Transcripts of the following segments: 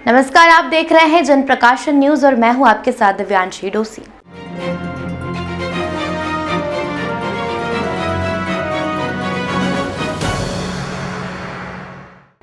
नमस्कार, आप देख रहे हैं जनप्रकाशन न्यूज और मैं हूं आपके साथ दिव्यांशी डोसी।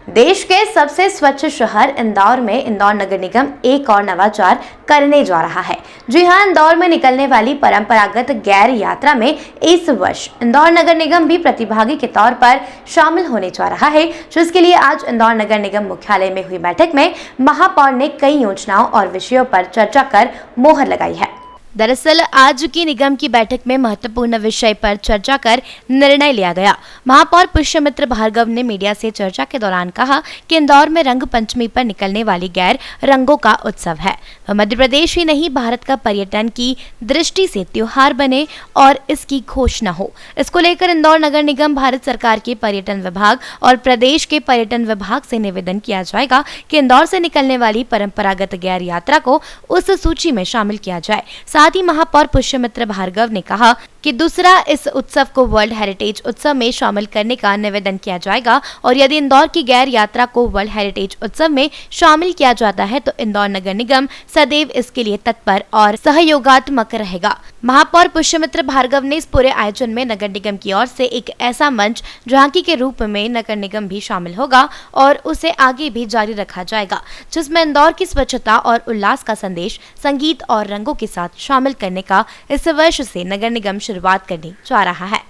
देश के सबसे स्वच्छ शहर इंदौर में इंदौर नगर निगम एक और नवाचार करने जा रहा है। जी हां, इंदौर में निकलने वाली परंपरागत गैर यात्रा में इस वर्ष इंदौर नगर निगम भी प्रतिभागी के तौर पर शामिल होने जा रहा है, जिसके लिए आज इंदौर नगर निगम मुख्यालय में हुई बैठक में महापौर ने कई योजनाओं और विषयों पर चर्चा कर मोहर लगाई है। दरअसल आज की निगम की बैठक में महत्वपूर्ण विषय पर चर्चा कर निर्णय लिया गया। महापौर पुष्यमित्र भार्गव ने मीडिया से चर्चा के दौरान कहा कि इंदौर में रंग पंचमी पर निकलने वाली गैर रंगों का उत्सव है। मध्य प्रदेश ही नहीं, भारत का पर्यटन की दृष्टि से त्योहार बने और इसकी घोषणा हो। इसको लेकर इंदौर नगर निगम, भारत सरकार के पर्यटन विभाग और प्रदेश के पर्यटन विभाग से निवेदन किया जाएगा कि इंदौर से निकलने वाली परंपरागत गैर यात्रा को उस सूची में शामिल किया जाए। साथ ही महापौर पुष्यमित्र भार्गव ने कहा कि दूसरा, इस उत्सव को वर्ल्ड हेरिटेज उत्सव में शामिल करने का निवेदन किया जाएगा और यदि इंदौर की गैर यात्रा को वर्ल्ड हेरिटेज उत्सव में शामिल किया जाता है तो इंदौर नगर निगम सदैव इसके लिए तत्पर और सहयोगात्मक रहेगा। महापौर पुष्यमित्र भार्गव ने इस पूरे आयोजन में नगर निगम की ओर से एक ऐसा मंच झांकी के रूप में नगर निगम भी शामिल होगा और उसे आगे भी जारी रखा जाएगा, जिसमें इंदौर की स्वच्छता और उल्लास का संदेश संगीत और रंगों के साथ शामिल करने का इस वर्ष से नगर निगम शुरुआत करने जा रहा है।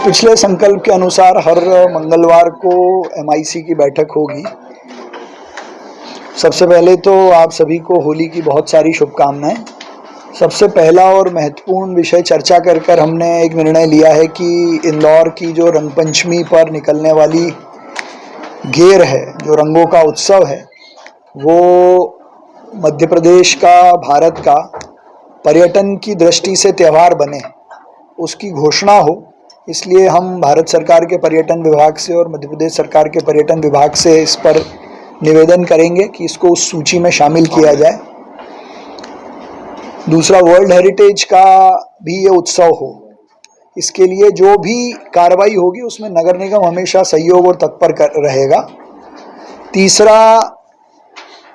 पिछले संकल्प के अनुसार हर मंगलवार को MIC की बैठक होगी। सबसे पहले तो आप सभी को होली की बहुत सारी शुभकामनाएं। सबसे पहला और महत्वपूर्ण विषय चर्चा कर हमने एक निर्णय लिया है कि इंदौर की जो रंगपंचमी पर निकलने वाली गेर है, जो रंगों का उत्सव है, वो मध्य प्रदेश का, भारत का पर्यटन की दृष्टि से त्यौहार बने, उसकी घोषणा हो। इसलिए हम भारत सरकार के पर्यटन विभाग से और मध्य प्रदेश सरकार के पर्यटन विभाग से इस पर निवेदन करेंगे कि इसको उस सूची में शामिल किया जाए। दूसरा, वर्ल्ड हेरिटेज का भी ये उत्सव हो। इसके लिए जो भी कार्रवाई होगी उसमें नगर निगम हमेशा सहयोग और तत्पर रहेगा। तीसरा,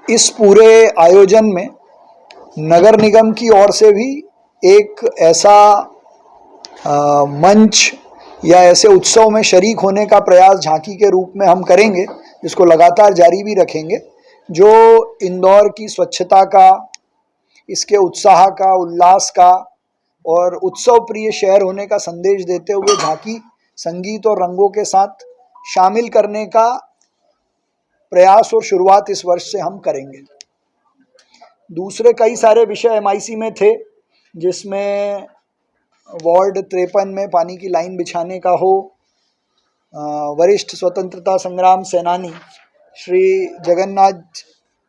इस पूरे आयोजन में नगर निगम की ओर से भी एक ऐसा मंच या ऐसे उत्सव में शरीक होने का प्रयास झांकी के रूप में हम करेंगे, जिसको लगातार जारी भी रखेंगे, जो इंदौर की स्वच्छता का, इसके उत्साह का, उल्लास का और उत्सव प्रिय शहर होने का संदेश देते हुए झांकी संगीत और रंगों के साथ शामिल करने का प्रयास और शुरुआत इस वर्ष से हम करेंगे। दूसरे कई सारे विषय MIC में थे, जिसमें वार्ड 53 में पानी की लाइन बिछाने का हो, वरिष्ठ स्वतंत्रता संग्राम सेनानी श्री जगन्नाथ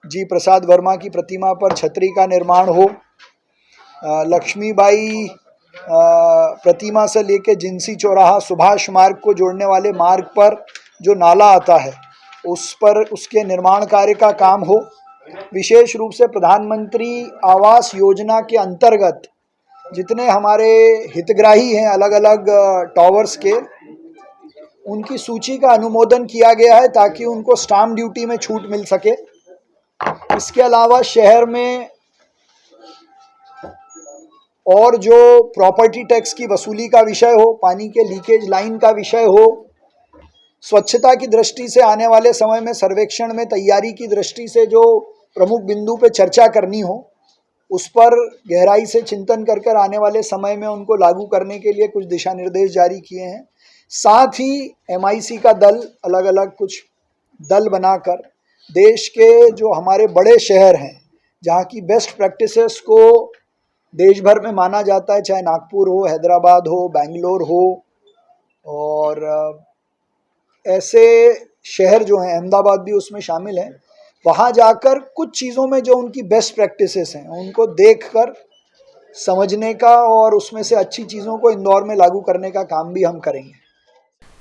जी प्रसाद वर्मा की प्रतिमा पर छतरी का निर्माण हो, लक्ष्मीबाई प्रतिमा से लेके जिंसी चौराहा सुभाष मार्ग को जोड़ने वाले मार्ग पर जो नाला आता है उस पर उसके निर्माण कार्य का काम हो। विशेष रूप से प्रधानमंत्री आवास योजना के अंतर्गत जितने हमारे हितग्राही हैं अलग अलग टावर्स के, उनकी सूची का अनुमोदन किया गया है ताकि उनको स्टाम्प ड्यूटी में छूट मिल सके। इसके अलावा शहर में और जो प्रॉपर्टी टैक्स की वसूली का विषय हो, पानी के लीकेज लाइन का विषय हो, स्वच्छता की दृष्टि से आने वाले समय में सर्वेक्षण में तैयारी की दृष्टि से जो प्रमुख बिंदु पे चर्चा करनी हो, उस पर गहराई से चिंतन कर आने वाले समय में उनको लागू करने के लिए कुछ दिशा निर्देश जारी किए हैं। साथ ही MIC का दल, अलग अलग कुछ दल बनाकर देश के जो हमारे बड़े शहर हैं, जहाँ की बेस्ट प्रैक्टिसेस को देश भर में माना जाता है, चाहे नागपुर हो, हैदराबाद हो, बेंगलोर हो, और ऐसे शहर जो हैं, अहमदाबाद भी उसमें शामिल है, वहाँ जाकर कुछ चीज़ों में जो उनकी बेस्ट प्रैक्टिसेस हैं उनको देखकर समझने का और उसमें से अच्छी चीज़ों को इंदौर में लागू करने का काम भी हम करेंगे।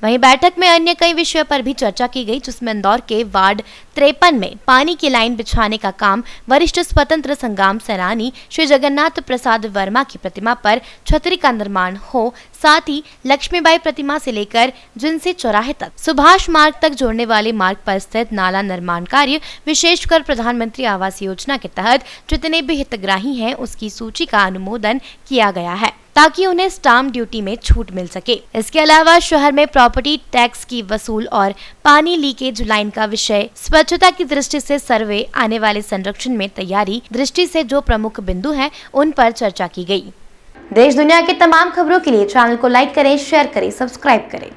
वहीं बैठक में अन्य कई विषयों पर भी चर्चा की गई, जिसमें इंदौर के वार्ड 53 में पानी की लाइन बिछाने का काम, वरिष्ठ स्वतंत्र संग्राम सेनानी श्री जगन्नाथ प्रसाद वर्मा की प्रतिमा पर छतरी का निर्माण हो, साथ ही लक्ष्मीबाई प्रतिमा से लेकर जिनसी चौराहे तक सुभाष मार्ग तक जोड़ने वाले मार्ग पर स्थित नाला निर्माण कार्य, विशेषकर प्रधानमंत्री आवास योजना के तहत जितने भी हितग्राही हैं उसकी सूची का अनुमोदन किया गया है ताकि उन्हें स्टाम्प ड्यूटी में छूट मिल सके। इसके अलावा शहर में प्रॉपर्टी टैक्स की वसूल और पानी लीकेज लाइन का विषय, स्वच्छता की दृष्टि से सर्वे, आने वाले संरक्षण में तैयारी दृष्टि से जो प्रमुख बिंदु हैं उन पर चर्चा की गई। देश दुनिया की तमाम खबरों के लिए चैनल को लाइक करें, शेयर करें, सब्सक्राइब करें।